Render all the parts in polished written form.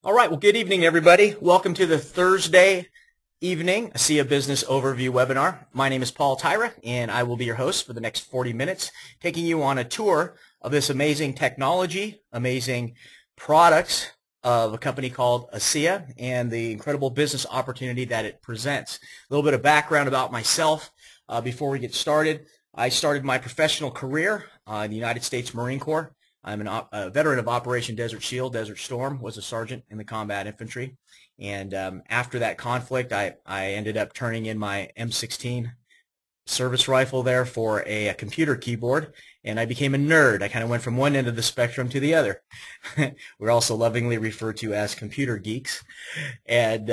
All right, well, good evening, everybody. Welcome to the Thursday evening ASEA Business Overview webinar. My name is Paul Taira, and I will be your host for the next 40 minutes, taking you on a tour of this amazing technology, amazing products of a company called ASEA, and the incredible business opportunity that it presents. A little bit of background about myself before we get started. I started my professional career in the United States Marine Corps. I'm a veteran of Operation Desert Shield, Desert Storm, was a sergeant in the combat infantry. And after that conflict, I ended up turning in my M16 service rifle there for a computer keyboard, and I became a nerd. I kind of went from one end of the spectrum to the other. We're also lovingly referred to as computer geeks. And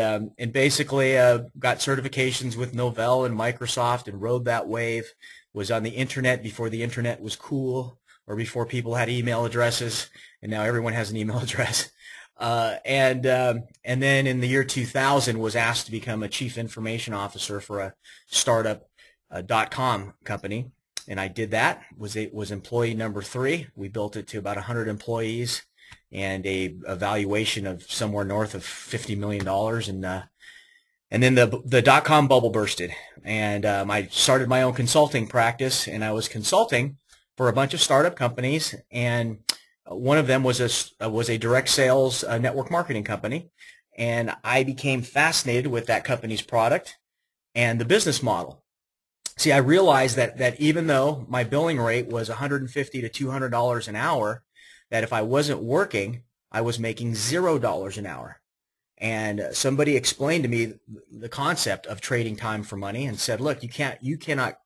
basically got certifications with Novell and Microsoft and rode that wave, was on the internet before the internet was cool, or before people had email addresses, and now everyone has an email address. And then in the year 2000 was asked to become a chief information officer for a startup .com company, and I did that. Was employee number 3. We built it to about 100 employees and a valuation of somewhere north of $50 million. And then the .com bubble bursted, and I started my own consulting practice, and I was consulting for a bunch of startup companies, and one of them was a direct sales network marketing company, and I became fascinated with that company's product and the business model. See, I realized that even though my billing rate was $150 to $200 an hour, that if I wasn't working, I was making $0 an hour. And somebody explained to me the concept of trading time for money and said, look, you cannot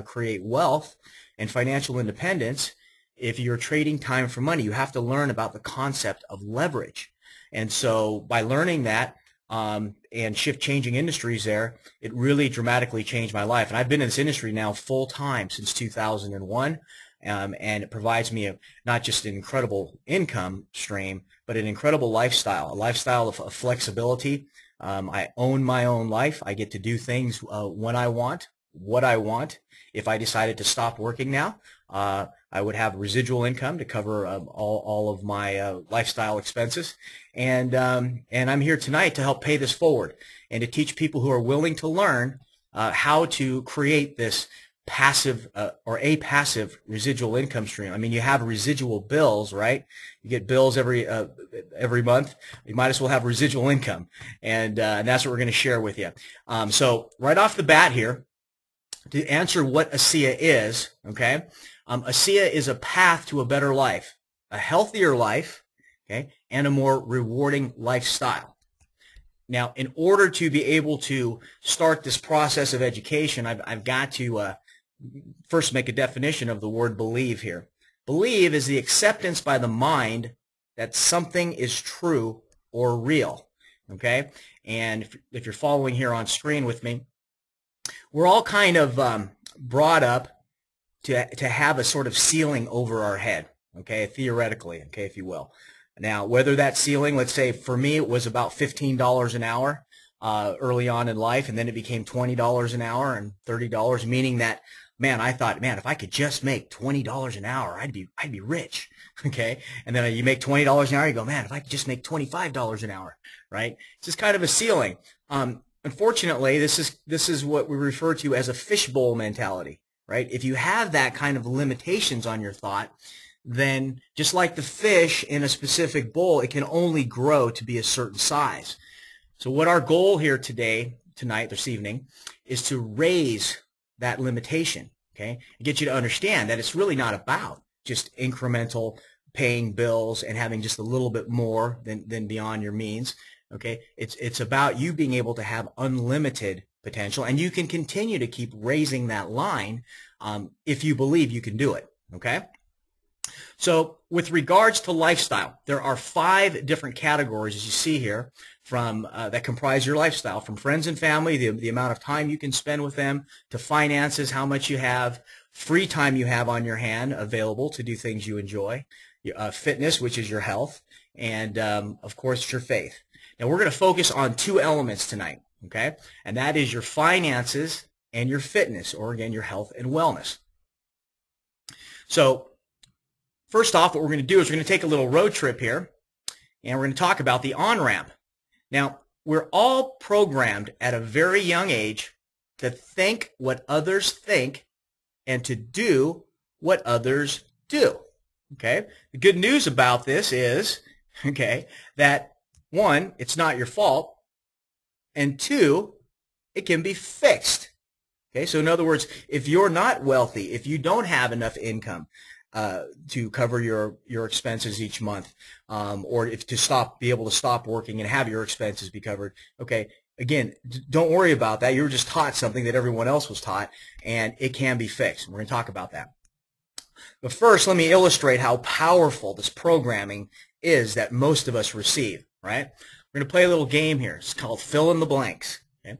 create wealth and financial independence if you're trading time for money. You have to learn about the concept of leverage. And so by learning that and changing industries there, it really dramatically changed my life. And I've been in this industry now full time since 2001, and it provides me not just an incredible income stream, but an incredible lifestyle, a lifestyle of flexibility. I own my own life. I get to do things when I want, what I want. If I decided to stop working now, I would have residual income to cover all of my lifestyle expenses, and I'm here tonight to help pay this forward and to teach people who are willing to learn how to create this passive or a passive residual income stream. I mean, you have residual bills, right? You get bills every month. You might as well have residual income, and that's what we're going to share with you. So right off the bat here, to answer what ASEA is, okay? ASEA is a path to a better life, a healthier life, okay, and a more rewarding lifestyle. Now, in order to be able to start this process of education, I've got to first make a definition of the word believe here. Believe is the acceptance by the mind that something is true or real, okay? And if you're following here on screen with me, we're all kind of brought up to have a sort of ceiling over our head, okay, theoretically, okay, if you will. Now, whether that ceiling, let's say for me it was about $15 an hour early on in life, and then it became $20 an hour and $30, meaning that, man, I thought, man, if I could just make $20 an hour, I'd be rich, okay? And then you make $20 an hour, you go, man, if I could just make $25 an hour, right? It's just kind of a ceiling. Unfortunately, this is what we refer to as a fishbowl mentality, right? If you have that kind of limitations on your thought, then just like the fish in a specific bowl, it can only grow to be a certain size. So what our goal here tonight, this evening, is to raise that limitation, okay? And get you to understand that it's really not about just incremental paying bills and having just a little bit more than beyond your means. Okay, it's about you being able to have unlimited potential, and you can continue to keep raising that line if you believe you can do it. Okay, so with regards to lifestyle, there are 5 different categories, as you see here, from that comprise your lifestyle, from friends and family, the amount of time you can spend with them, to finances, how much you have, free time you have on your hand available to do things you enjoy, fitness, which is your health, and of course your faith. Now, we're going to focus on 2 elements tonight, okay? And that is your finances and your fitness, or again, your health and wellness. So, first off, what we're going to do is we're going to take a little road trip here, and we're going to talk about the on-ramp. Now, we're all programmed at a very young age to think what others think and to do what others do. Okay? The good news about this is, okay, that one, it's not your fault, and two, it can be fixed. Okay? So in other words, if you're not wealthy, if you don't have enough income to cover your expenses each month, or if be able to stop working and have your expenses be covered, okay, again, don't worry about that. You were just taught something that everyone else was taught, and it can be fixed. We're going to talk about that. But first, let me illustrate how powerful this programming is that most of us receive, right? We're going to play a little game here. It's called fill in the blanks. Okay?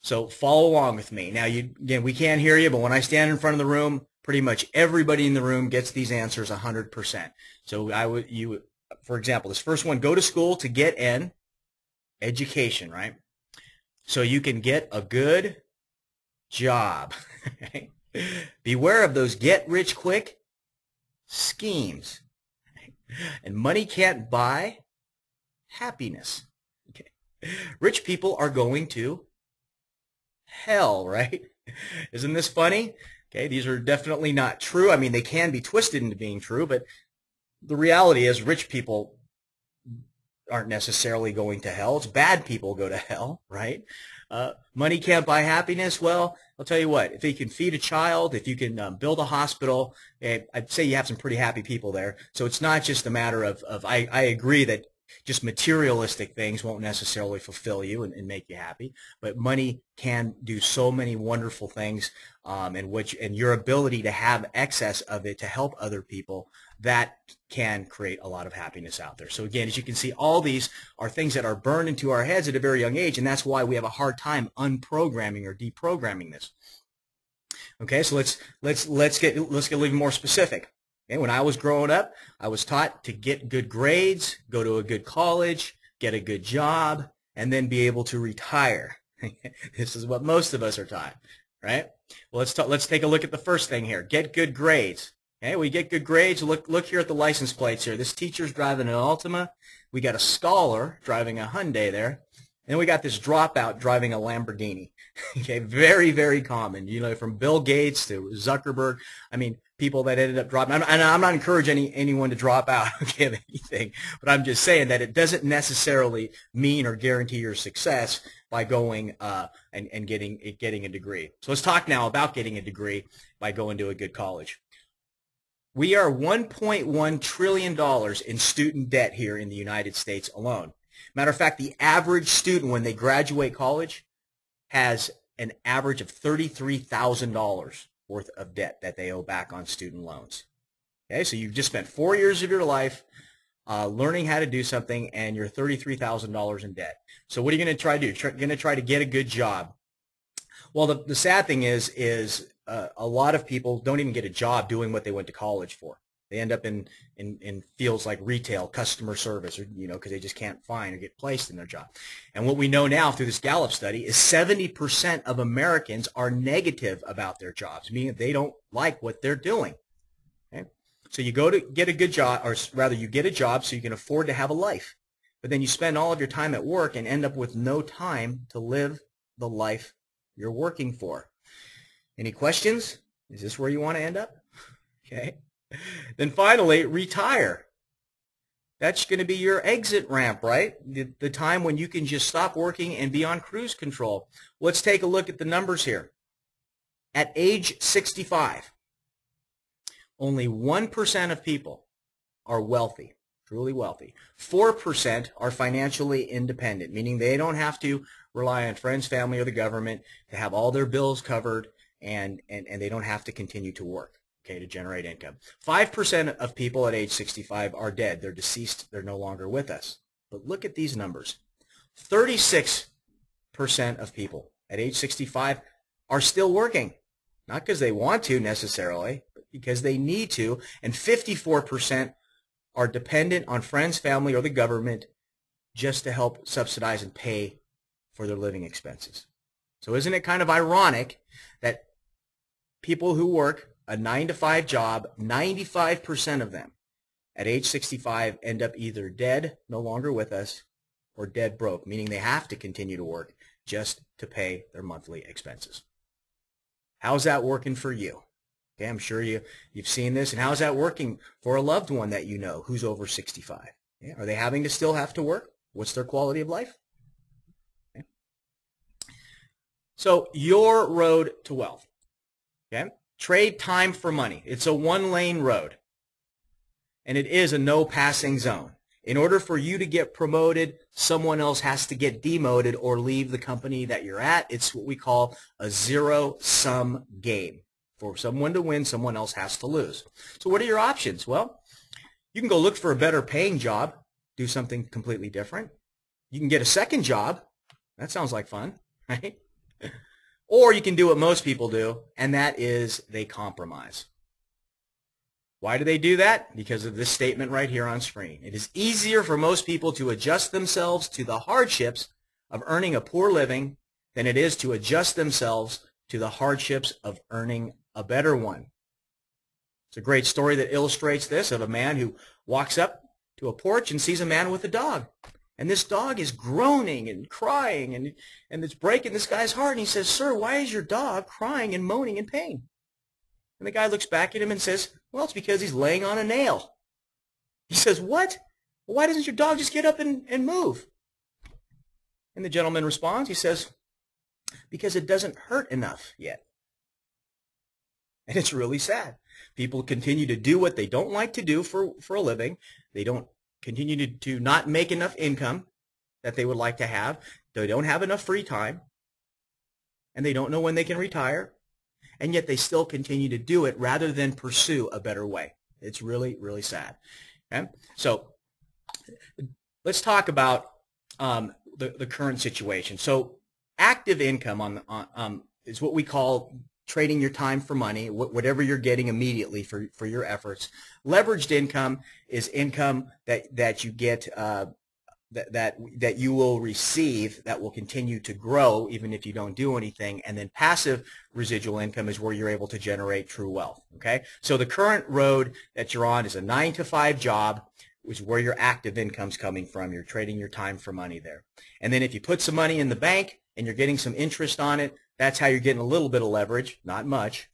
So follow along with me. Now, again, we can't hear you, but when I stand in front of the room, pretty much everybody in the room gets these answers 100%. So for example, this first one, go to school to get an education, right? So you can get a good job. Beware of those get-rich-quick schemes. And money can't buy happiness. Okay. Rich people are going to hell, right? Isn't this funny? Okay, these are definitely not true. I mean, they can be twisted into being true, but the reality is rich people aren't necessarily going to hell. It's bad people go to hell, right? Money can't buy happiness. Well, I'll tell you what, if you can feed a child, if you can build a hospital, I'd say you have some pretty happy people there. So it's not just a matter of I agree that just materialistic things won't necessarily fulfill you and make you happy, but money can do so many wonderful things, and your ability to have excess of it to help other people, that can create a lot of happiness out there. So again, as you can see, all these are things that are burned into our heads at a very young age, and that's why we have a hard time unprogramming or deprogramming this. Okay, so let's get a little more specific. Okay, when I was growing up, I was taught to get good grades, go to a good college, get a good job, and then be able to retire. This is what most of us are taught, right? Well, let's take a look at the first thing here. Get good grades. Okay, we get good grades. Look here at the license plates here. This teacher's driving an Altima. We got a scholar driving a Hyundai there. And then we got this dropout driving a Lamborghini. Okay, very, very common. You know, from Bill Gates to Zuckerberg. I mean, people that ended up dropping. And I'm not encouraging anyone to drop out, okay, of anything. But I'm just saying that it doesn't necessarily mean or guarantee your success by going and getting a degree. So let's talk now about getting a degree by going to a good college. We are $1.1 trillion in student debt here in the United States alone. Matter of fact, the average student when they graduate college has an average of $33,000 worth of debt that they owe back on student loans. Okay, so you've just spent 4 years of your life learning how to do something, and you're $33,000 in debt. So what are you going to try to do? You're going to try to get a good job. Well, the sad thing is a lot of people don't even get a job doing what they went to college for. They end up in fields like retail, customer service, or, you know, because they just can't find or get placed in their job. And what we know now through this Gallup study is 70% of Americans are negative about their jobs, meaning they don't like what they're doing. Okay? So you go to get a good job, or rather you get a job so you can afford to have a life. But then you spend all of your time at work and end up with no time to live the life you're working for. Any questions? Is this where you want to end up? Okay. Then finally, retire. That's going to be your exit ramp, right? The time when you can just stop working and be on cruise control. Let's take a look at the numbers here. At age 65, only 1% of people are wealthy, truly wealthy. 4% are financially independent, meaning they don't have to rely on friends, family, or the government to have all their bills covered, and they don't have to continue to work. Okay, to generate income. 5% of people at age 65 are dead. They're deceased. They're no longer with us. But look at these numbers. 36% of people at age 65 are still working. Not because they want to necessarily, but because they need to. And 54% are dependent on friends, family, or the government just to help subsidize and pay for their living expenses. So isn't it kind of ironic that people who work a 9-to-5 job, 95% of them at age 65 end up either dead, no longer with us, or dead broke, meaning they have to continue to work just to pay their monthly expenses. How's that working for you? Okay, I'm sure you've seen this. And how's that working for a loved one that you know who's over 65? Okay, are they having to still have to work? What's their quality of life? Okay. So your road to wealth. Okay? Trade time for money. It's a one-lane road. And it is a no passing zone. In order for you to get promoted, someone else has to get demoted or leave the company that you're at. It's what we call a zero-sum game. For someone to win, someone else has to lose. So what are your options? Well, you can go look for a better paying job, do something completely different. You can get a second job. That sounds like fun, right? Or you can do what most people do, and that is they compromise. Why do they do that? Because of this statement right here on screen. It is easier for most people to adjust themselves to the hardships of earning a poor living than it is to adjust themselves to the hardships of earning a better one. It's a great story that illustrates this of a man who walks up to a porch and sees a man with a dog. And this dog is groaning and crying, and it's breaking this guy's heart. And he says, "Sir, why is your dog crying and moaning in pain?" And the guy looks back at him and says, "Well, it's because he's laying on a nail." He says, "What? Why doesn't your dog just get up and move?" And the gentleman responds, he says, "Because it doesn't hurt enough yet." And it's really sad. People continue to do what they don't like to do for a living. They don't continue to not make enough income that they would like to have. They don't have enough free time. And they don't know when they can retire. And yet they still continue to do it rather than pursue a better way. It's really, really sad. Okay? So let's talk about the current situation. So active income is what we call trading your time for money, whatever you're getting immediately for your efforts. Leveraged income is income that you get that you will receive that will continue to grow even if you don't do anything. And then passive residual income is where you're able to generate true wealth. Okay, so the current road that you're on is a 9-to-5 job, which is where your active income's coming from. You're trading your time for money there. And then if you put some money in the bank and you're getting some interest on it, that's how you're getting a little bit of leverage, not much.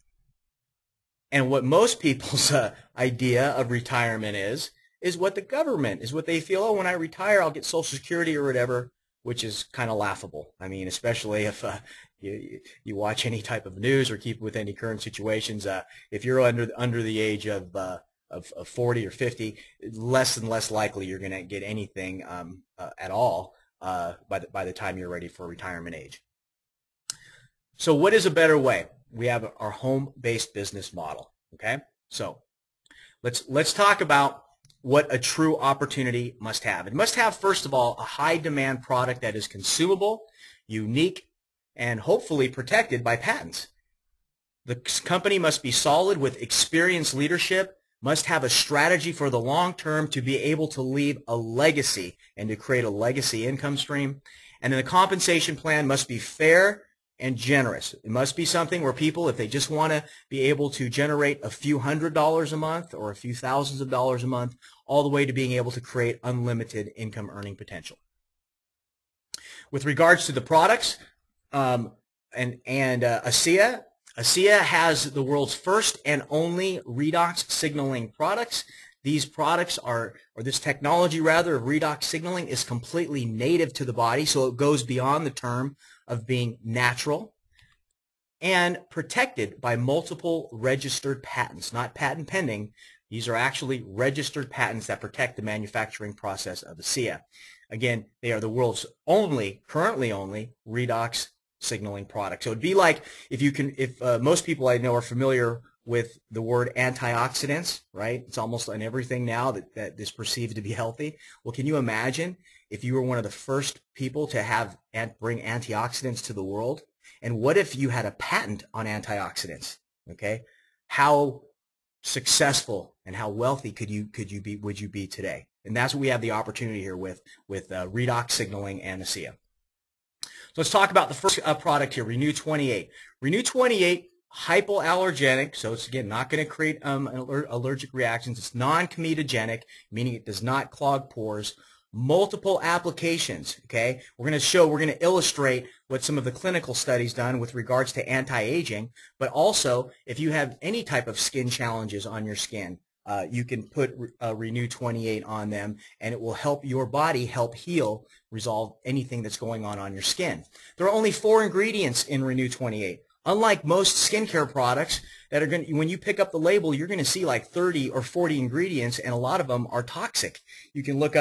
And what most people's idea of retirement is what the government, is what they feel, oh, when I retire, I'll get Social Security or whatever, which is kind of laughable. I mean, especially if you watch any type of news or keep with any current situations. If you're under the age of 40 or 50, less and less likely you're going to get anything at all by the time you're ready for retirement age. So what is a better way? We have our home-based business model. Okay, so let's talk about what a true opportunity must have. It must have, first of all, a high-demand product that is consumable, unique, and hopefully protected by patents. The company must be solid with experienced leadership, must have a strategy for the long term to be able to leave a legacy and to create a legacy income stream. And then the compensation plan must be fair and generous. It must be something where people, if they just want to be able to generate a few $100s a month or a few thousands of dollars a month, all the way to being able to create unlimited income earning potential. With regards to the products, ASEA has the world's first and only redox signaling products. These products or this technology rather of redox signaling is completely native to the body, so it goes beyond the term of being natural and protected by multiple registered patents, not patent pending. These are actually registered patents that protect the manufacturing process of ASEA. Again, they are the world's currently only redox signaling product. So it'd be like if most people I know are familiar with the word antioxidants, right? It's almost on everything now that is perceived to be healthy. Well, can you imagine if you were one of the first people to bring antioxidants to the world? And what if you had a patent on antioxidants? Okay, how successful and how wealthy would you be today? And that's what we have the opportunity here with redox signaling and ASEA. So let's talk about the first product here, Renu 28. Renu 28 hypoallergenic, so it's again not going to create allergic reactions. It's non-comedogenic, meaning it does not clog pores. Multiple applications, okay? We're going to illustrate what some of the clinical studies done with regards to anti-aging, but also if you have any type of skin challenges on your skin, you can put Renu 28 on them, and it will help your body help heal, resolve anything that's going on your skin. There are only 4 ingredients in Renu 28. Unlike most skincare products that are going to, when you pick up the label, you're going to see like 30 or 40 ingredients, and a lot of them are toxic. You can look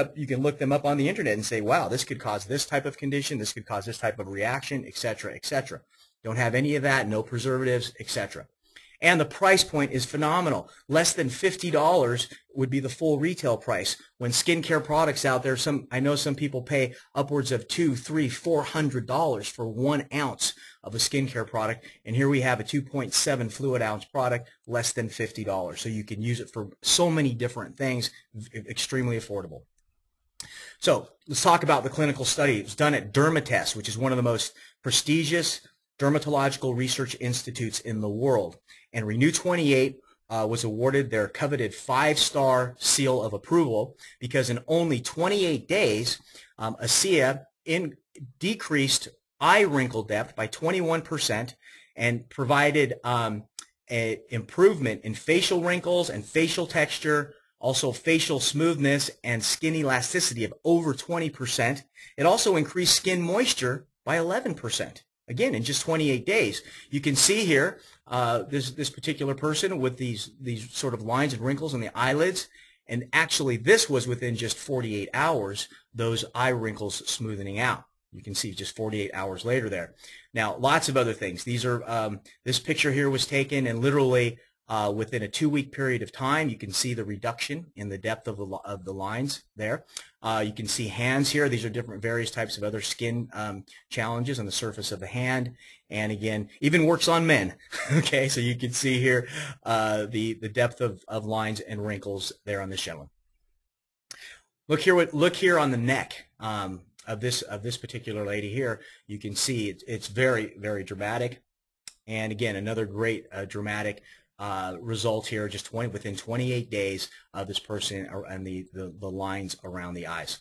them up on the internet and say, wow, this could cause this type of condition, this could cause this type of reaction, etc., etc. Don't have any of that, no preservatives, etc. And the price point is phenomenal. Less than $50 would be the full retail price. When skincare products out there, I know some people pay upwards of $200, $300, $400 for 1 ounce of a skincare product. And here we have a 2.7 fluid ounce product, less than $50. So you can use it for so many different things, extremely affordable. So let's talk about the clinical study. It was done at Dermatest, which is one of the most prestigious dermatological research institutes in the world. And Renu 28 was awarded their coveted 5-star seal of approval because in only 28 days, ASEA decreased eye wrinkle depth by 21% and provided an improvement in facial wrinkles and facial texture, also facial smoothness and skin elasticity of over 20%. It also increased skin moisture by 11%. Again, in just 28 days. You can see here this particular person with these sort of lines and wrinkles on the eyelids, and actually this was within just 48 hours, those eye wrinkles smoothing out. You can see just 48 hours later there. Now, lots of other things. These are this picture here was taken, and literally within a 2-week period of time, you can see the reduction in the depth of the lines there. You can see hands here. These are different various types of other skin challenges on the surface of the hand. And again, even works on men. Okay, so you can see here the depth of lines and wrinkles there on this gentleman. Look here on the neck of this particular lady here. You can see it's very, very dramatic. And again, another great dramatic result here, just within 28 days of this person and the lines around the eyes.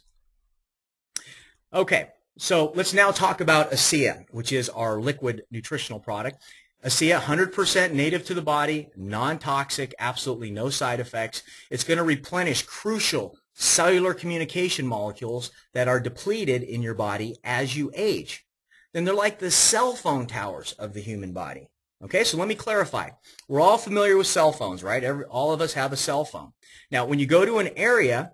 Okay, so let's now talk about ASEA, which is our liquid nutritional product. ASEA, 100% native to the body, non-toxic, absolutely no side effects. It's going to replenish crucial cellular communication molecules that are depleted in your body as you age. Then they're like the cell phone towers of the human body. Okay, so let me clarify. We're all familiar with cell phones, right? All of us have a cell phone. Now, when you go to an area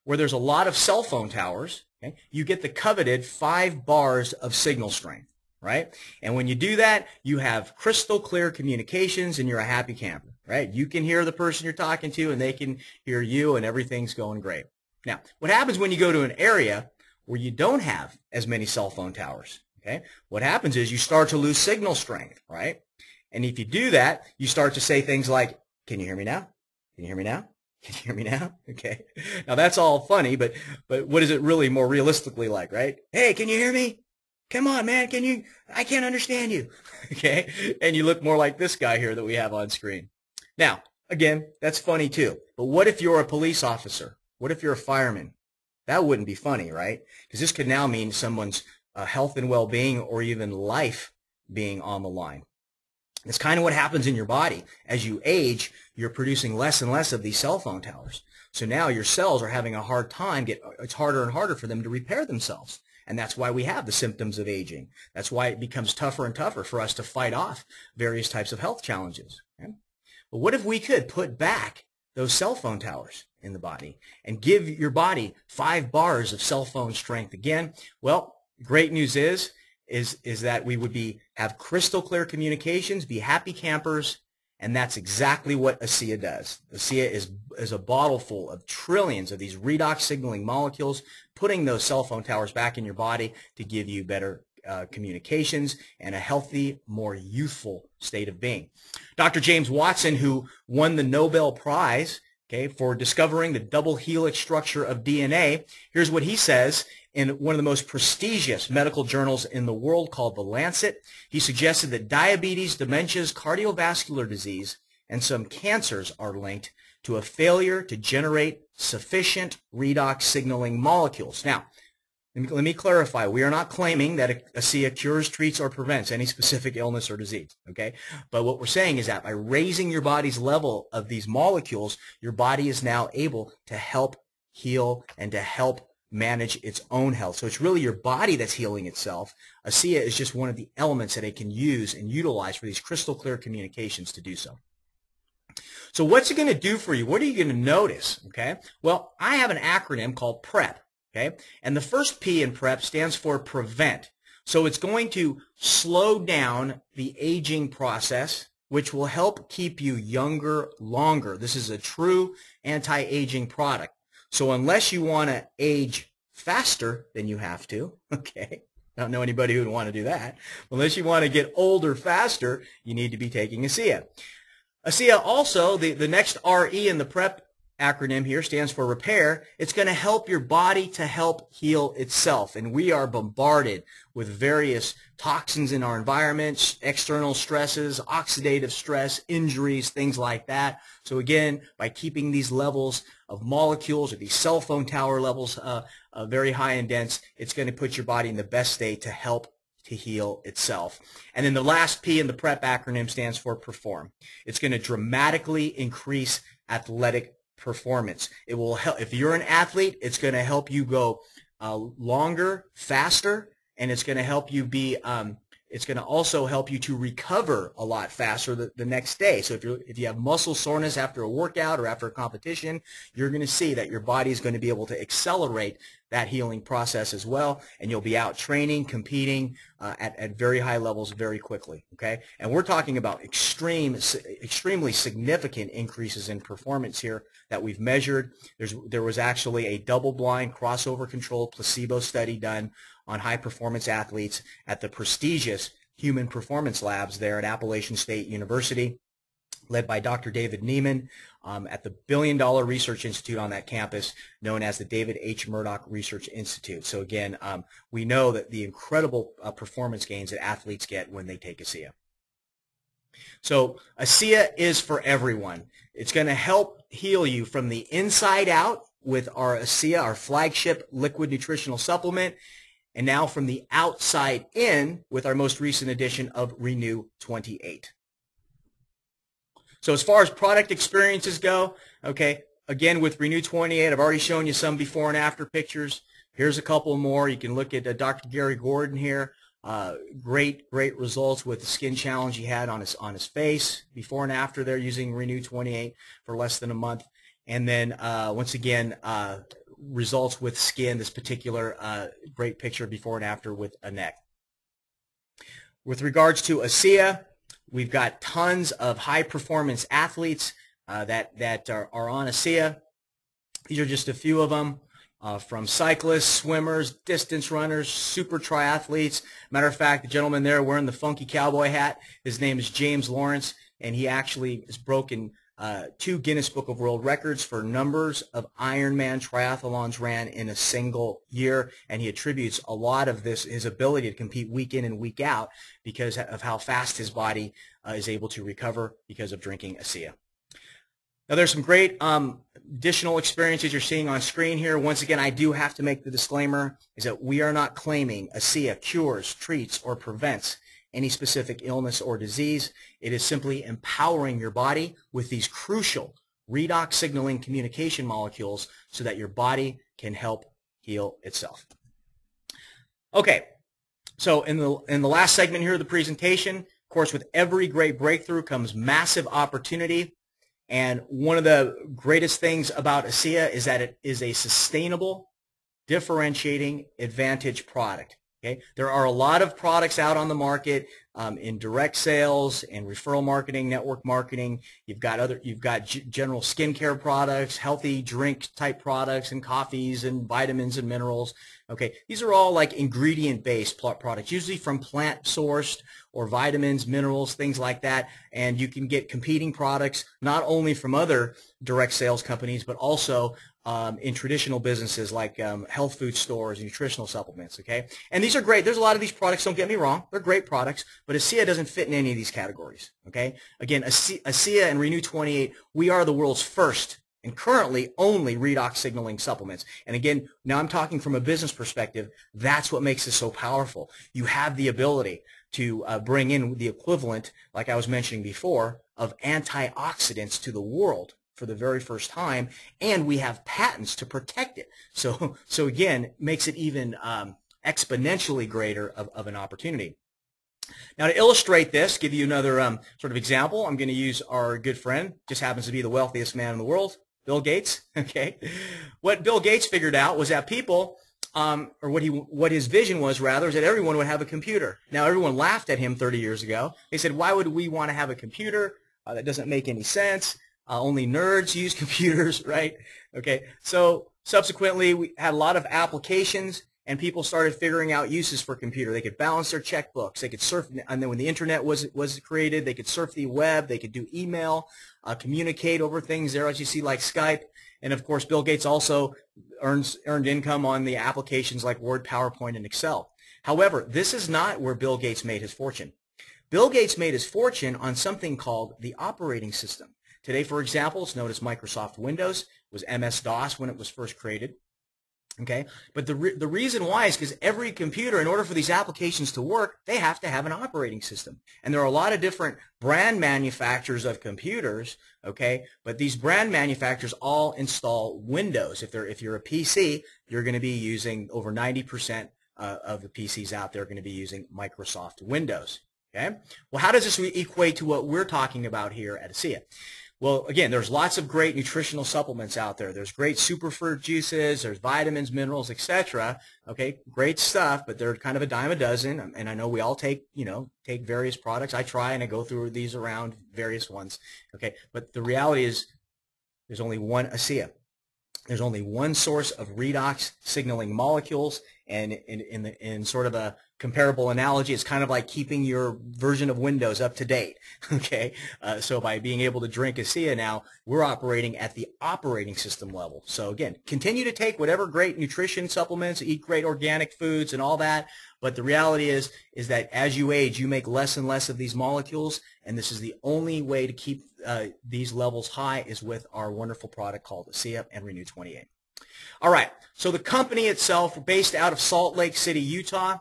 where there's a lot of cell phone towers, okay, you get the coveted 5 bars of signal strength, right? And when you do that, you have crystal clear communications and you're a happy camper, right? You can hear the person you're talking to and they can hear you and everything's going great. Now, what happens when you go to an area where you don't have as many cell phone towers, okay? What happens is you start to lose signal strength, right? And if you do that, you start to say things like, can you hear me now? Can you hear me now? Can you hear me now? Okay. Now that's all funny, but what is it really more realistically like, right? Hey, can you hear me? Come on, man. I can't understand you. Okay. And you look more like this guy here that we have on screen. Now, again, that's funny too. But what if you're a police officer? What if you're a fireman? That wouldn't be funny, right? Because this could now mean someone's health and well-being or even life being on the line. It's kind of what happens in your body. As you age, you're producing less and less of these cell phone towers. So now your cells are having a hard time. It's harder and harder for them to repair themselves. And that's why we have the symptoms of aging. That's why it becomes tougher and tougher for us to fight off various types of health challenges. Okay? But what if we could put back those cell phone towers in the body and give your body 5 bars of cell phone strength again? Well, great news is that we would have crystal clear communications, be happy campers, and that's exactly what ASEA does. ASEA is a bottle full of trillions of these redox signaling molecules, putting those cell phone towers back in your body to give you better communications and a healthy, more youthful state of being. Dr. James Watson, who won the Nobel Prize for discovering the double helix structure of DNA, here's what he says in one of the most prestigious medical journals in the world called The Lancet. He suggested that diabetes, dementias, cardiovascular disease, and some cancers are linked to a failure to generate sufficient redox signaling molecules. Now, let me clarify. We are not claiming that ASEA cures, treats, or prevents any specific illness or disease, okay? But what we're saying is that by raising your body's level of these molecules, your body is now able to help heal and to help manage its own health. So it's really your body that's healing itself. ASEA is just one of the elements that it can use and utilize for these crystal clear communications to do so. So what's it going to do for you? What are you going to notice, okay? Well, I have an acronym called PrEP. Okay, and the first P in PrEP stands for prevent. So it's going to slow down the aging process, which will help keep you younger longer. This is a true anti-aging product. So unless you want to age faster than you have to, okay, I don't know anybody who would want to do that. Unless you want to get older faster, you need to be taking ASEA. ASEA also, the next RE in the PrEP acronym here stands for repair. It's going to help your body to help heal itself. And we are bombarded with various toxins in our environment, external stresses, oxidative stress, injuries, things like that. So again, by keeping these levels of molecules or these cell phone tower levels very high and dense, it's going to put your body in the best state to help to heal itself. And then the last P in the PrEP acronym stands for perform. It's going to dramatically increase athletic performance. It will help. If you're an athlete, it's going to help you go longer, faster, and it's going to help you be. It's going to also help you to recover a lot faster the next day. So if you have muscle soreness after a workout or after a competition, you're going to see that your body is going to be able to accelerate that healing process as well, and you'll be out training, competing at very high levels very quickly. Okay, and we're talking about extremely significant increases in performance here that we've measured. There was actually a double-blind, crossover-controlled placebo study done on high-performance athletes at the prestigious Human Performance Labs there at Appalachian State University, led by Dr. David Neiman at the billion-dollar research institute on that campus known as the David H. Murdoch Research Institute. So again, we know that the incredible performance gains that athletes get when they take ASEA. So ASEA is for everyone. It's going to help heal you from the inside out with our ASEA, our flagship liquid nutritional supplement, and now from the outside in with our most recent edition of Renu 28. So as far as product experiences go, okay, again with Renu 28, I've already shown you some before and after pictures. Here's a couple more. You can look at Dr. Gary Gordon here. Great results with the skin challenge he had on his face before and after there using Renu 28 for less than a month. And then once again, results with skin, this particular great picture before and after with a neck. With regards to ASEA, we've got tons of high-performance athletes that are on ASEA. These are just a few of them, from cyclists, swimmers, distance runners, super triathletes. Matter of fact, the gentleman there wearing the funky cowboy hat, his name is James Lawrence, and he actually has broken 2 Guinness Book of World Records for numbers of Ironman triathlons ran in a single year, and he attributes a lot of his ability to compete week in and week out because of how fast his body is able to recover because of drinking ASEA. Now there's some great additional experiences you're seeing on screen here. Once again, I do have to make the disclaimer is that we are not claiming ASEA cures, treats, or prevents any specific illness or disease. It is simply empowering your body with these crucial redox signaling communication molecules so that your body can help heal itself. Okay, so in the last segment here of the presentation, of course, with every great breakthrough comes massive opportunity. And one of the greatest things about ASEA is that it is a sustainable, differentiating advantage product. Okay? There are a lot of products out on the market in direct sales and referral marketing, network marketing. You've got general skincare products, healthy drink type products, and coffees and vitamins and minerals. Okay, these are all like ingredient-based products, usually from plant-sourced or vitamins, minerals, things like that. And you can get competing products not only from other direct sales companies, but also in traditional businesses like health food stores and nutritional supplements, okay? And these are great. There's a lot of these products, don't get me wrong. They're great products, but ASEA doesn't fit in any of these categories, okay? Again, ASEA and Renu 28, we are the world's first and currently only redox signaling supplements. And again, now I'm talking from a business perspective. That's what makes this so powerful. You have the ability to bring in the equivalent, like I was mentioning before, of antioxidants to the world for the very first time, and we have patents to protect it. So again, makes it even exponentially greater of an opportunity. Now, to illustrate this, give you another sort of example, I'm going to use our good friend, just happens to be the wealthiest man in the world, Bill Gates. Okay, what Bill Gates figured out was that people, or what his vision was rather, is that everyone would have a computer. Now, everyone laughed at him 30 years ago. They said, "Why would we want to have a computer? That doesn't make any sense. Only nerds use computers, right?" Okay, so subsequently we had a lot of applications, and people started figuring out uses for computer. They could balance their checkbooks, they could surf, and then when the internet was created, they could surf the web, they could do email, communicate over things there, as you see, like Skype. And of course, Bill Gates also earned income on the applications like Word, PowerPoint, and Excel. However, this is not where Bill Gates made his fortune. Bill Gates made his fortune on something called the operating system. Today, for example, it's known as Microsoft Windows. It was MS-DOS when it was first created. Okay, but the reason why is because every computer, in order for these applications to work, they have to have an operating system. And there are a lot of different brand manufacturers of computers, okay, but these brand manufacturers all install Windows. If you're a PC, you're going to be using over 90% of the PCs out there are going to be using Microsoft Windows. Okay, well, how does this equate to what we're talking about here at ASEA? Well, again, there's lots of great nutritional supplements out there. There's great superfood juices, there's vitamins, minerals, etc. Okay, great stuff, but they're kind of a dime a dozen. And I know we all take various products. I try and I go through these around various ones. Okay, but the reality is there's only one ASEA. There's only one source of redox signaling molecules, and in sort of a comparable analogy, it's kind of like keeping your version of Windows up to date. Okay, so by being able to drink ASEA now, we're operating at the operating system level. So again, continue to take whatever great nutrition supplements, eat great organic foods and all that, but the reality is that as you age, you make less and less of these molecules, and this is the only way to keep these levels high is with our wonderful product called ASEA and Renu 28. All right, so the company itself, based out of Salt Lake City, Utah,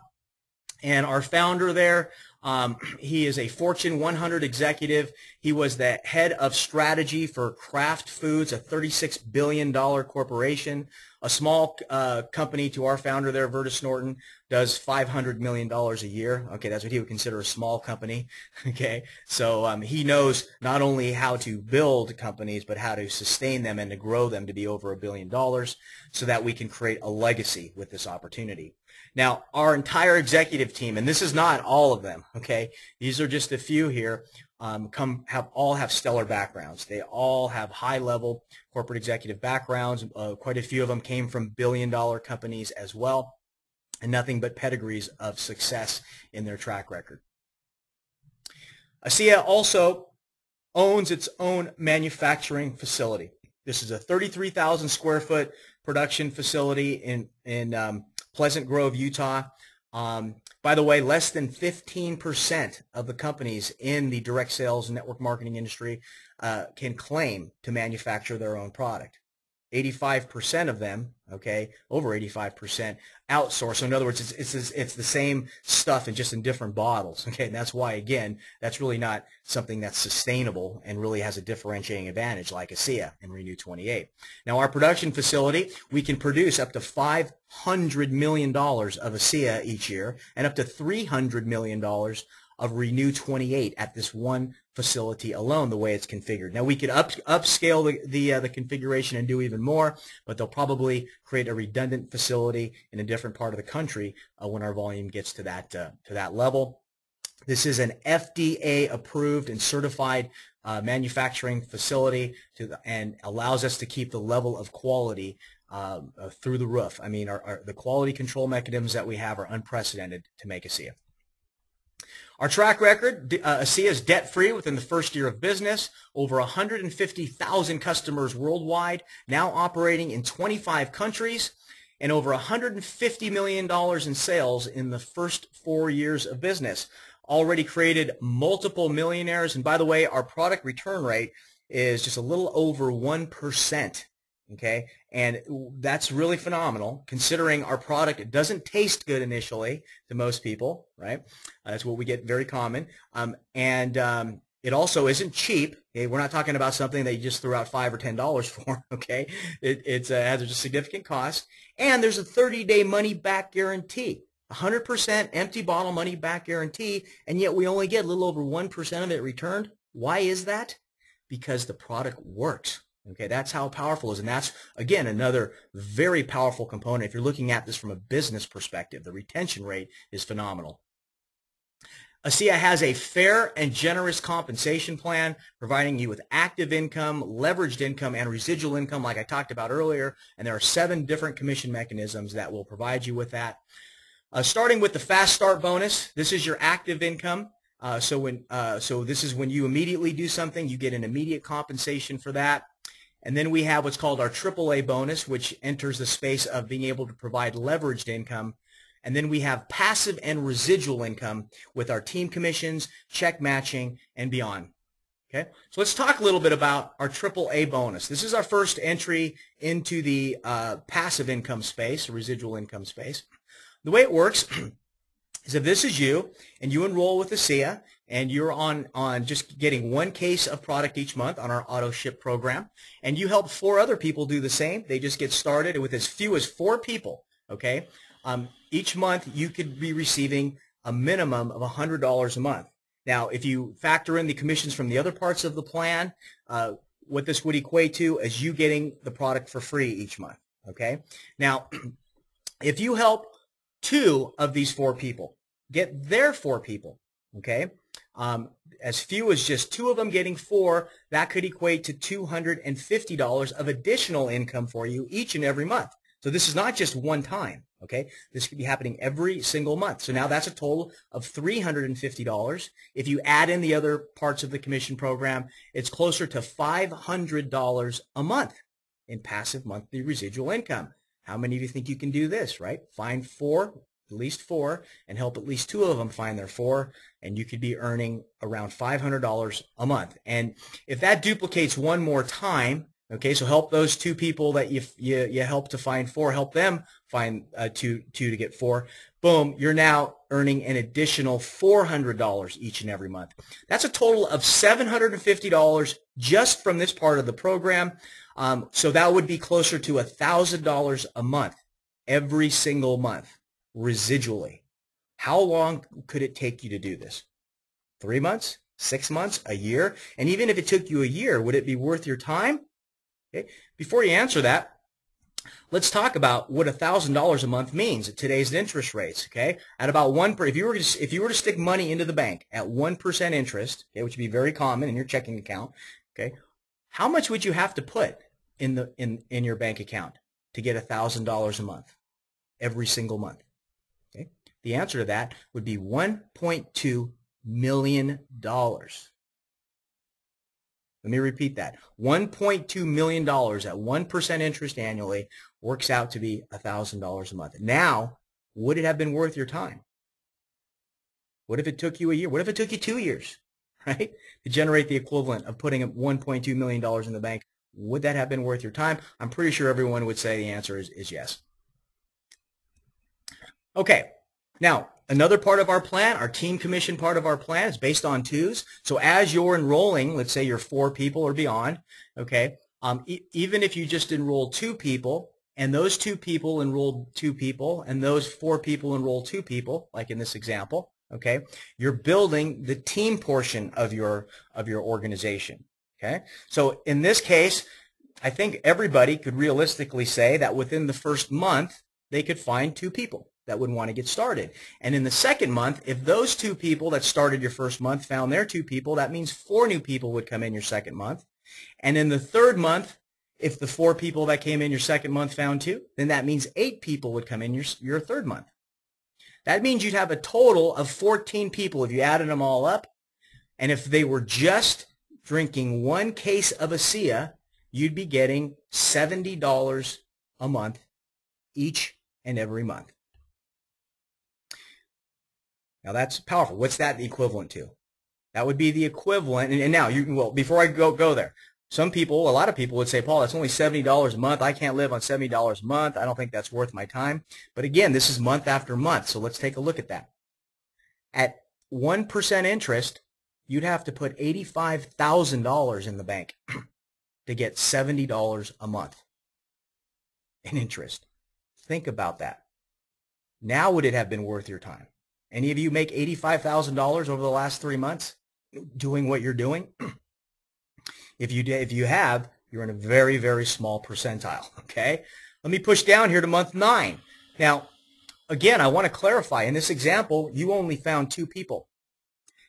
and our founder there, he is a Fortune 100 executive. He was the head of strategy for Kraft Foods, a $36 billion corporation. A small company to our founder there, Vertus Norton, does $500 million a year. Okay, that's what he would consider a small company. Okay, so he knows not only how to build companies, but how to sustain them and to grow them to be over $1 billion so that we can create a legacy with this opportunity. Now, our entire executive team, and this is not all of them, okay, these are just a few here, all have stellar backgrounds. They all have high-level corporate executive backgrounds. Quite a few of them came from billion-dollar companies as well, and nothing but pedigrees of success in their track record. ASEA also owns its own manufacturing facility. This is a 33,000 square foot production facility in Pleasant Grove, Utah. By the way, less than 15% of the companies in the direct sales and network marketing industry can claim to manufacture their own product. 85% of them, okay, over 85%, outsource. So in other words, it's the same stuff and just in different bottles. Okay, and that's why, again, that's really not something that's sustainable and really has a differentiating advantage like ASEA and Renu 28. Now, our production facility, we can produce up to $500 million of ASEA each year and up to $300 million of Renu 28 at this one facility alone, the way it's configured. Now, we could upscale the configuration and do even more, but they'll probably create a redundant facility in a different part of the country when our volume gets to that level. This is an FDA approved and certified manufacturing facility and allows us to keep the level of quality through the roof. I mean, the quality control mechanisms that we have are unprecedented to make ASEA. Our track record, ASEA is debt-free within the first year of business, over 150,000 customers worldwide, now operating in 25 countries, and over $150 million in sales in the first 4 years of business. Already created multiple millionaires, and by the way, our product return rate is just a little over 1%. Okay, and that's really phenomenal considering our product doesn't taste good initially to most people, right? That's what we get very common. It also isn't cheap. Okay? We're not talking about something that you just threw out $5 or $10 for. Okay, it has a significant cost, and there's a 30-day money-back guarantee, 100% empty bottle money-back guarantee, and yet we only get a little over 1% of it returned. Why is that? Because the product works. Okay, that's how powerful it is, and that's, again, another very powerful component. If you're looking at this from a business perspective, the retention rate is phenomenal. ASEA has a fair and generous compensation plan, providing you with active income, leveraged income, and residual income like I talked about earlier, and there are 7 different commission mechanisms that will provide you with that. Starting with the Fast Start bonus, this is your active income. So this is when you immediately do something, you get an immediate compensation for that. And then we have what's called our AAA bonus, which enters the space of being able to provide leveraged income. And then we have passive and residual income with our team commissions, check matching, and beyond. Okay, so let's talk a little bit about our AAA bonus. This is our first entry into the passive income space, residual income space. The way it works is if this is you and you enroll with ASEA and you're on just getting 1 case of product each month on our auto ship program, and you help 4 other people do the same, they just get started with as few as 4 people, okay? Each month you could be receiving a minimum of $100 a month. Now, if you factor in the commissions from the other parts of the plan, what this would equate to is you getting the product for free each month, okay? Now, if you help 2 of these 4 people get their 4 people, okay? As few as just 2 of them getting 4, that could equate to $250 of additional income for you each and every month. So this is not just one time, okay? This could be happening every single month. So now that's a total of $350. If you add in the other parts of the commission program, it's closer to $500 a month in passive monthly residual income. How many of you think you can do this, right? Find 4, at least 4, and help at least 2 of them find their 4, and you could be earning around $500 a month. And if that duplicates one more time, okay, so help those 2 people that you help to find 4, help them find 2 to get 4. Boom, you're now earning an additional $400 each and every month. That's a total of $750 just from this part of the program. So that would be closer to $1,000 a month, every single month, residually. How long could it take you to do this? 3 months? 6 months? A year? And even if it took you a year, would it be worth your time? Okay. Before you answer that, let's talk about what $1,000 a month means at today's interest rates. Okay, at about 1%, if you were to stick money into the bank at 1% interest, okay, which would be very common in your checking account. Okay, how much would you have to put in your bank account to get $1,000 a month every single month? Okay, the answer to that would be $1.2 million. Let me repeat that. $1.2 million at 1% interest annually works out to be $1,000 a month. Now, would it have been worth your time? What if it took you a year? What if it took you 2 years, right, to generate the equivalent of putting $1.2 million in the bank? Would that have been worth your time? I'm pretty sure everyone would say the answer is yes. Okay. Now, another part of our plan, our team commission part of our plan, is based on 2s. So as you're enrolling, let's say you're 4 people or beyond, okay, even if you just enroll 2 people, and those 2 people enrolled 2 people, and those 4 people enroll 2 people, like in this example, okay, you're building the team portion of your organization, okay? So in this case, I think everybody could realistically say that within the first month, they could find 2 people that would want to get started. And in the second month, if those 2 people that started your first month found their 2 people, that means 4 new people would come in your second month. And in the third month, if the 4 people that came in your second month found 2, then that means 8 people would come in your third month. That means you'd have a total of 14 people if you added them all up. And if they were just drinking one case of ASEA, you'd be getting $70 a month each and every month. Now that's powerful. What's that the equivalent to? That would be the equivalent. And now, well, before I go there, some people, a lot of people would say, Paul, that's only $70 a month. I can't live on $70 a month. I don't think that's worth my time. But again, this is month after month, so let's take a look at that. At 1% interest, you'd have to put $85,000 in the bank to get $70 a month in interest. Think about that. Now would it have been worth your time? Any of you make $85,000 over the last 3 months doing what you're doing? If you have, you're in a very, very small percentile, okay? Let me push down here to month 9. Now, again, I want to clarify. In this example, you only found 2 people.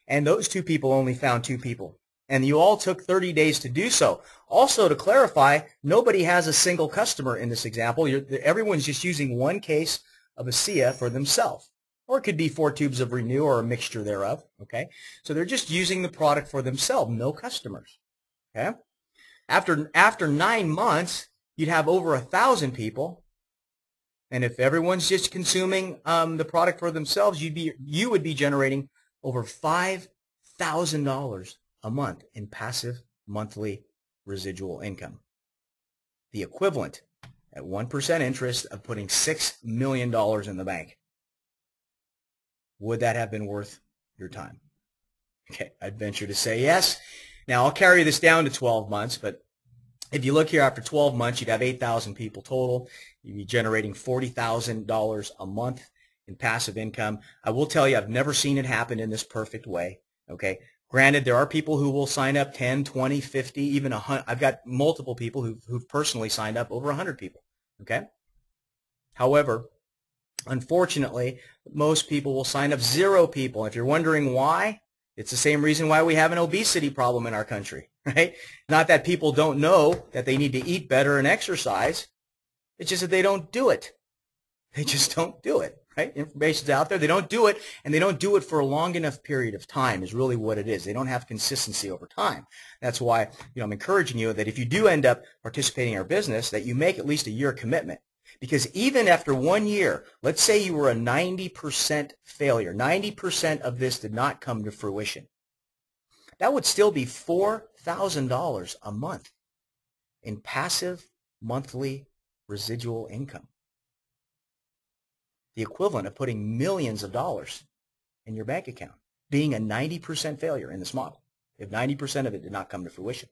And those 2 people only found 2 people. And you all took 30 days to do so. Also, to clarify, nobody has a single customer in this example. Everyone's just using one case of ASEA for themselves. Or it could be 4 tubes of Renu or a mixture thereof, okay? So they're just using the product for themselves, no customers. Okay. After 9 months, you'd have over 1,000 people, and if everyone's just consuming the product for themselves, you would be generating over $5,000 a month in passive monthly residual income. The equivalent at 1% interest of putting $6 million in the bank. Would that have been worth your time? Okay, I'd venture to say yes. Now, I'll carry this down to 12 months, but if you look here after 12 months, you'd have 8,000 people total. You'd be generating $40,000 a month in passive income. I will tell you, I've never seen it happen in this perfect way, okay? Granted, there are people who will sign up 10, 20, 50, even 100. I've got multiple people who've personally signed up over 100 people, okay? However, unfortunately, most people will sign up 0 people. If you're wondering why, it's the same reason why we have an obesity problem in our country, right? Not that people don't know that they need to eat better and exercise. It's just that they don't do it. They just don't do it, right? Information's out there. They don't do it, and they don't do it for a long enough period of time is really what it is. They don't have consistency over time. That's why I'm encouraging you that if you do end up participating in our business, that you make at least a year commitment. Because even after 1 year, let's say you were a 90% failure, 90% of this did not come to fruition, that would still be $4,000 a month in passive monthly residual income. The equivalent of putting millions of dollars in your bank account, being a 90% failure in this model. If 90% of it did not come to fruition,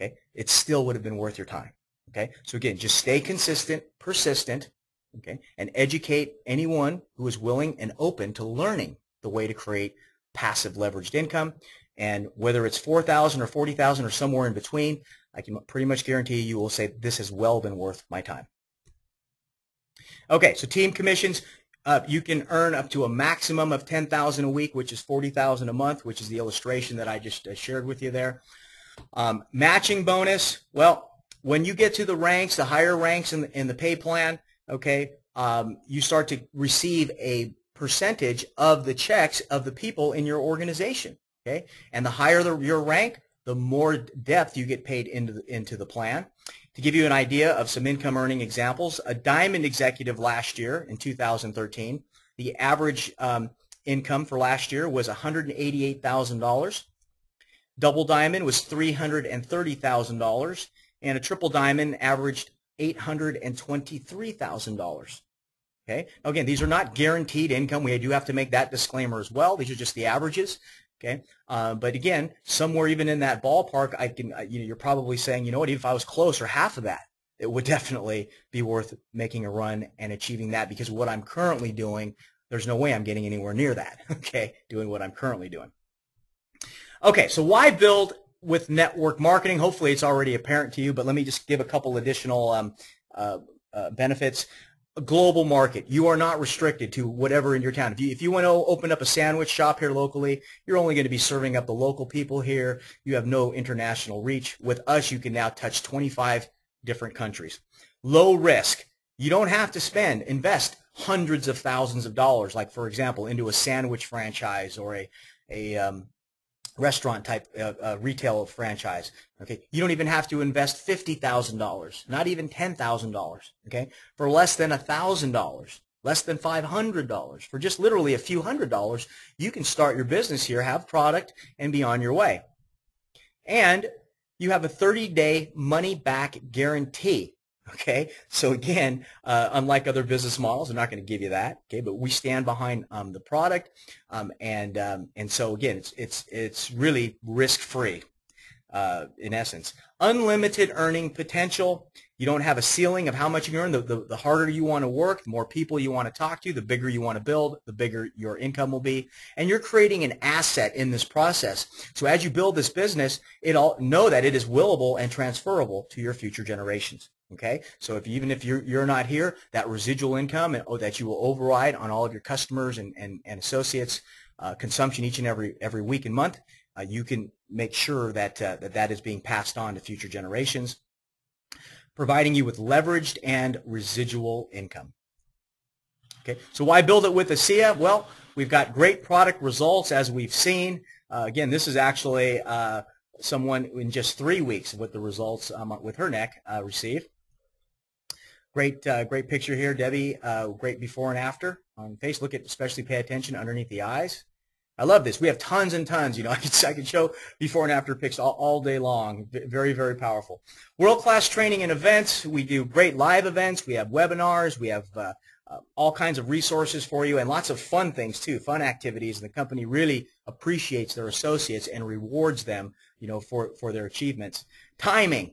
okay, it still would have been worth your time. Okay, so again, just stay consistent, persistent, okay, and educate anyone who is willing and open to learning the way to create passive leveraged income. And whether it's 4,000 or 40,000 or somewhere in between, I can pretty much guarantee you will say this has well been worth my time. Okay, so team commissions, you can earn up to a maximum of $10,000 a week, which is $40,000 a month, which is the illustration that I just shared with you there. Matching bonus, well, when you get to the ranks, the higher ranks in the pay plan, okay, you start to receive a percentage of the checks of the people in your organization, okay? And the higher your rank, the more depth you get paid into the plan. To give you an idea of some income earning examples, a diamond executive last year in 2013, the average income for last year was $188,000. Double diamond was $330,000. And a triple diamond averaged $823,000. Okay. Now again, these are not guaranteed income. We do have to make that disclaimer as well. These are just the averages. Okay. But again, somewhere even in that ballpark, you're probably saying, you know what, if I was close or half of that, it would definitely be worth making a run and achieving that, because what I'm currently doing, there's no way I'm getting anywhere near that. Okay. Doing what I'm currently doing. Okay. So why build with network marketing? Hopefully it's already apparent to you, but let me just give a couple additional benefits. A global market. You are not restricted to whatever in your town. If you want to open up a sandwich shop here locally, you're only going to be serving up the local people here. You have no international reach. With us, you can now touch 25 different countries. Low risk. You don't have to invest hundreds of thousands of dollars, like for example, into a sandwich franchise or a restaurant type retail franchise. Okay, you don't even have to invest $50,000, not even $10,000. Okay, for less than $1,000, less than $500, for just literally a few $100s, you can start your business here, have product, and be on your way. And you have a 30-day money-back guarantee. Okay, so again, unlike other business models, I'm not going to give you that. Okay, but we stand behind the product, and so again, it's really risk-free. In essence, unlimited earning potential. You don't have a ceiling of how much you earn. The harder you want to work, the more people you want to talk to, the bigger you want to build, the bigger your income will be. And you're creating an asset in this process. So as you build this business, know that it is willable and transferable to your future generations. Okay, so even if you're not here, that residual income that you will override on all of your customers and associates' consumption each and every week and month, you can make sure that that is being passed on to future generations, providing you with leveraged and residual income. Okay, so why build it with ASEA? Well, we've got great product results as we've seen. Again, this is actually someone in just 3 weeks what the results with her neck received. Great picture here, Debbie. Great before and after on face. Look at, especially pay attention underneath the eyes. I love this. We have tons and tons. You know, I could show before and after pics all day long. Very, very powerful. World-class training and events. We do great live events. We have webinars. We have all kinds of resources for you and lots of fun things too, fun activities. And the company really appreciates their associates and rewards them, you know, for their achievements. Timing.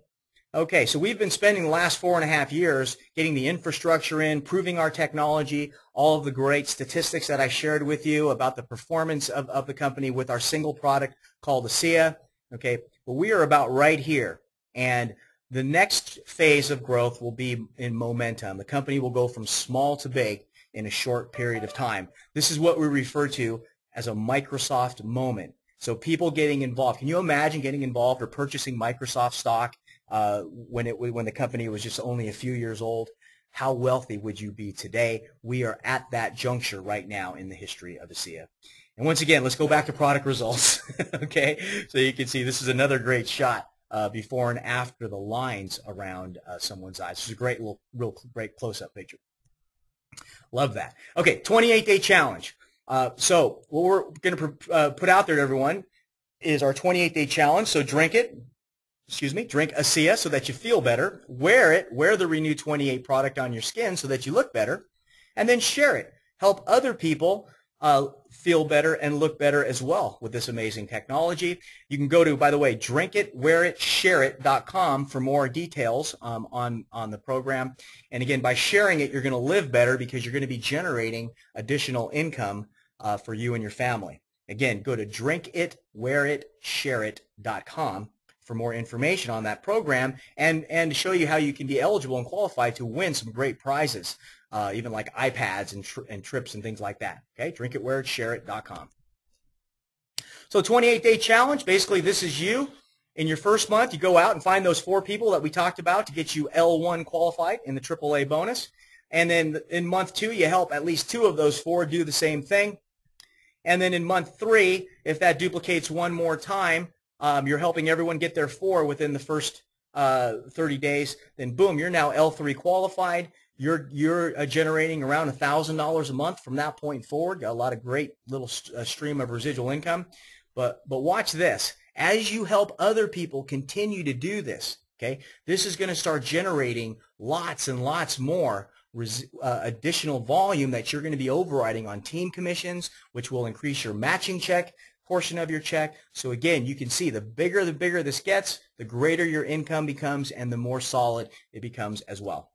Okay, so we've been spending the last 4.5 years getting the infrastructure in, proving our technology, all of the great statistics that I shared with you about the performance of the company with our single product called ASEA. Okay, but we are about right here, and the next phase of growth will be in momentum. The company will go from small to big in a short period of time. This is what we refer to as a Microsoft moment. So people getting involved. Can you imagine getting involved or purchasing Microsoft stock when the company was just only a few years old? How wealthy would you be today? We are at that juncture right now in the history of ASEA. And once again, let's go back to product results. Okay, so you can see this is another great shot before and after the lines around someone's eyes. This is a great, real great close-up picture. Love that. Okay, 28-day challenge. So what we're going to put out there to everyone is our 28-day challenge. So drink ASEA so that you feel better. Wear the Renu 28 product on your skin so that you look better. And then share it. Help other people feel better and look better as well with this amazing technology. You can go to, by the way, drinkitwearit.com for more details on the program. And again, by sharing it, you're going to live better because you're going to be generating additional income for you and your family. Again, go to drinkitwearit.com for more information on that program and to show you how you can be eligible and qualified to win some great prizes, even like iPads and trips and things like that. Okay, drinkitwearit.com. So 28-day challenge, basically this is you. In your first month, you go out and find those 4 people that we talked about to get you L1 qualified in the AAA bonus. And then in month 2, you help at least 2 of those 4 do the same thing. And then in month 3, if that duplicates one more time, you're helping everyone get their 4 within the first 30 days. Then boom, you're now L3 qualified. You're generating around $1,000 a month from that point forward. Got a lot of great little stream of residual income. But watch this. As you help other people continue to do this, okay, this is going to start generating lots and lots more additional volume that you're going to be overriding on team commissions, which will increase your matching check portion of your check. So again, you can see the bigger this gets, the greater your income becomes and the more solid it becomes as well.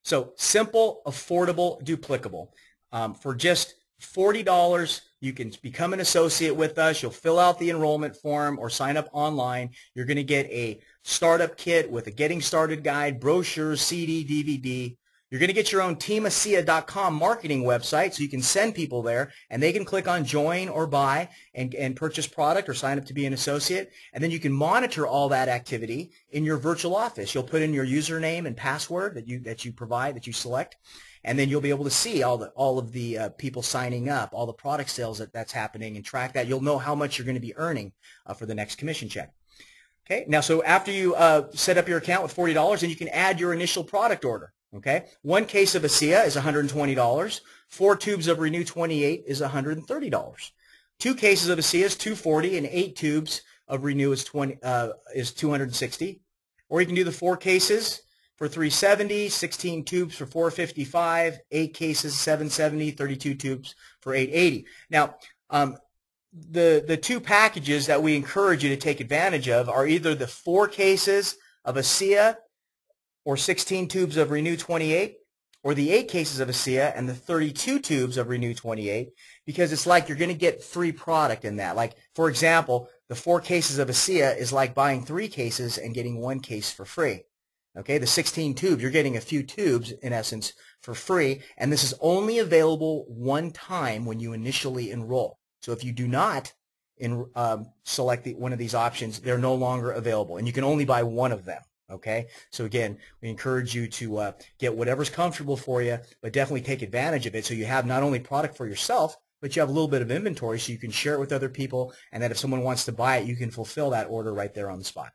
So simple, affordable, duplicable. For just $40, you can become an associate with us. You'll fill out the enrollment form or sign up online. You're going to get a startup kit with a getting started guide, brochures, CD, DVD. You're going to get your own teamacea.com marketing website, so you can send people there, and they can click on join or buy and purchase product or sign up to be an associate. And then you can monitor all that activity in your virtual office. You'll put in your username and password that you provide, that you select, and then you'll be able to see all of the people signing up, all the product sales that's happening, and track that. You'll know how much you're going to be earning for the next commission check. Okay, now so after you set up your account with $40, then you can add your initial product order. Okay, one case of ASEA is $120. 4 tubes of Renu 28 is $130. 2 cases of ASEA is $240, and 8 tubes of Renu is $260. Or you can do the 4 cases for $370, 16 tubes for $455, 8 cases $770, 32 tubes for $880. Now, the 2 packages that we encourage you to take advantage of are either the 4 cases of ASEA or 16 tubes of Renu 28, or the 8 cases of ASEA and the 32 tubes of Renu 28, because it's like you're going to get free product in that. Like, for example, the 4 cases of ASEA is like buying 3 cases and getting 1 case for free. Okay, the 16 tubes, you're getting a few tubes, in essence, for free, and this is only available one time when you initially enroll. So if you do not select one of these options, they're no longer available, and you can only buy one of them. Okay, so again, we encourage you to get whatever's comfortable for you, but definitely take advantage of it so you have not only product for yourself, but you have a little bit of inventory so you can share it with other people, and that if someone wants to buy it, you can fulfill that order right there on the spot.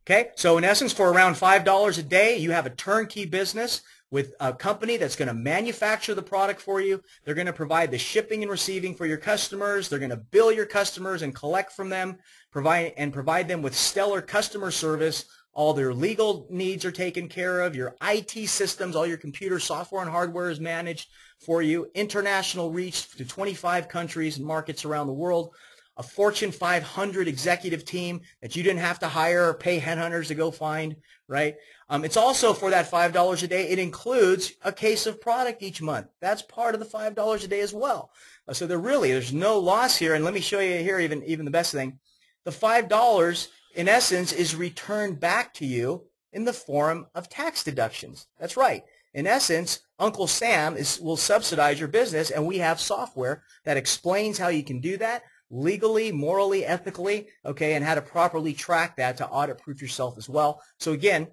Okay, so in essence, for around $5 a day, you have a turnkey business with a company that's going to manufacture the product for you. They're going to provide the shipping and receiving for your customers. They're going to bill your customers and collect from them, provide them with stellar customer service. All their legal needs are taken care of. Your IT systems, all your computer software and hardware is managed for you. International reach to 25 countries and markets around the world. A Fortune 500 executive team that you didn't have to hire or pay headhunters to go find, right? It's also, for that $5 a day, it includes a case of product each month. That's part of the $5 a day as well. So there's no loss here. And let me show you here even the best thing. The $5, in essence, is returned back to you in the form of tax deductions. That's right. In essence, Uncle Sam will subsidize your business, and we have software that explains how you can do that legally, morally, ethically, okay, and how to properly track that to audit-proof yourself as well. So again,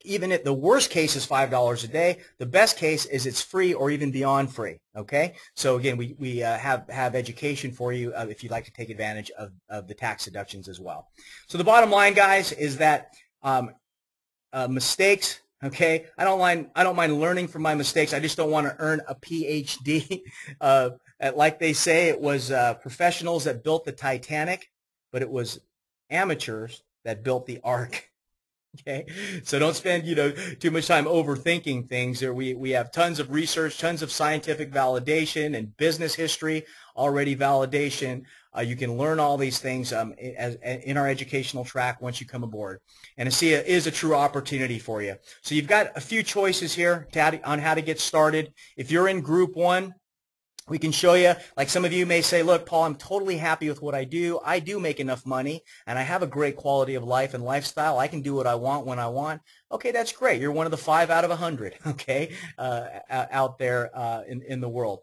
even if the worst case is $5 a day, the best case is it's free or even beyond free, okay? So again, we have education for you if you'd like to take advantage of the tax deductions as well. So the bottom line, guys, is that mistakes, okay, I don't mind learning from my mistakes. I just don't want to earn a PhD. Like they say, it was professionals that built the Titanic, but it was amateurs that built the Ark. Okay, so don't spend too much time overthinking things. We have tons of research, tons of scientific validation, and business history already validation. You can learn all these things in our educational track once you come aboard. And ASEA is a true opportunity for you. So you've got a few choices here on how to get started. If you're in Group 1, we can show you, like some of you may say, look, Paul, I'm totally happy with what I do. I do make enough money, and I have a great quality of life and lifestyle. I can do what I want when I want. Okay, that's great. You're one of the 5 out of 100, okay, out there in the world.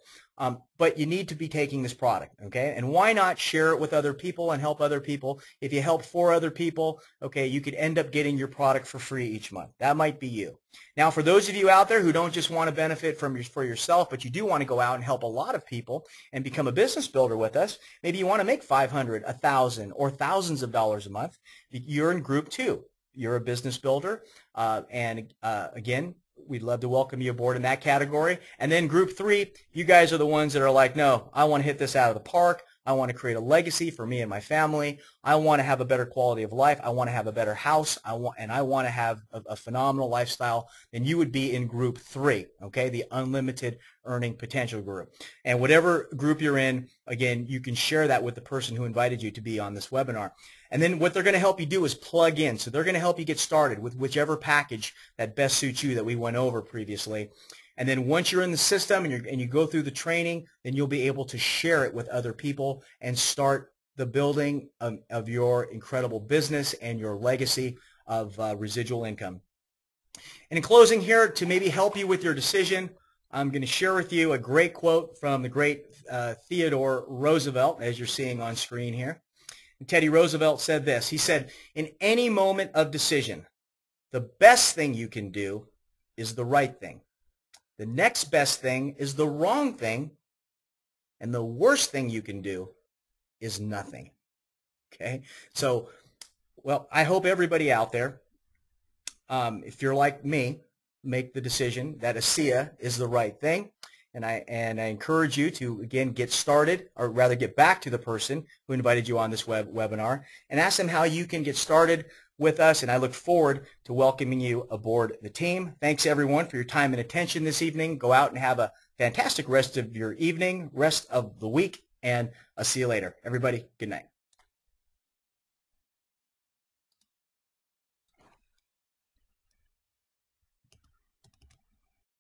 But you need to be taking this product, okay? And why not share it with other people and help other people? If you help 4 other people, okay, you could end up getting your product for free each month. That might be you. Now, for those of you out there who don't just want to benefit for yourself, but you do want to go out and help a lot of people and become a business builder with us, maybe you want to make $500, $1,000, or thousands of dollars a month, you're in Group 2. You're a business builder, and again, we'd love to welcome you aboard in that category. And then Group 3, you guys are the ones that are like, no, I want to hit this out of the park. I want to create a legacy for me and my family. I want to have a better quality of life. I want to have a better house. I want to have a phenomenal lifestyle. Then you would be in Group 3, okay, the unlimited earning potential group. And whatever group you're in, again, you can share that with the person who invited you to be on this webinar. And then what they're going to help you do is plug in. So they're going to help you get started with whichever package that best suits you that we went over previously. And then once you're in the system and you go through the training, then you'll be able to share it with other people and start the building of your incredible business and your legacy of residual income. And in closing here, to maybe help you with your decision, I'm going to share with you a great quote from the great Theodore Roosevelt, as you're seeing on screen here. And Teddy Roosevelt said this. He said, "In any moment of decision, the best thing you can do is the right thing. The next best thing is the wrong thing. And the worst thing you can do is nothing." Okay? So, well, I hope everybody out there, if you're like me, make the decision that ASEA is the right thing. And I encourage you to, again, get started, or rather get back to the person who invited you on this webinar and ask them how you can get started with us. And I look forward to welcoming you aboard the team. Thanks, everyone, for your time and attention this evening. Go out and have a fantastic rest of your evening, rest of the week, and I'll see you later. Everybody, good night.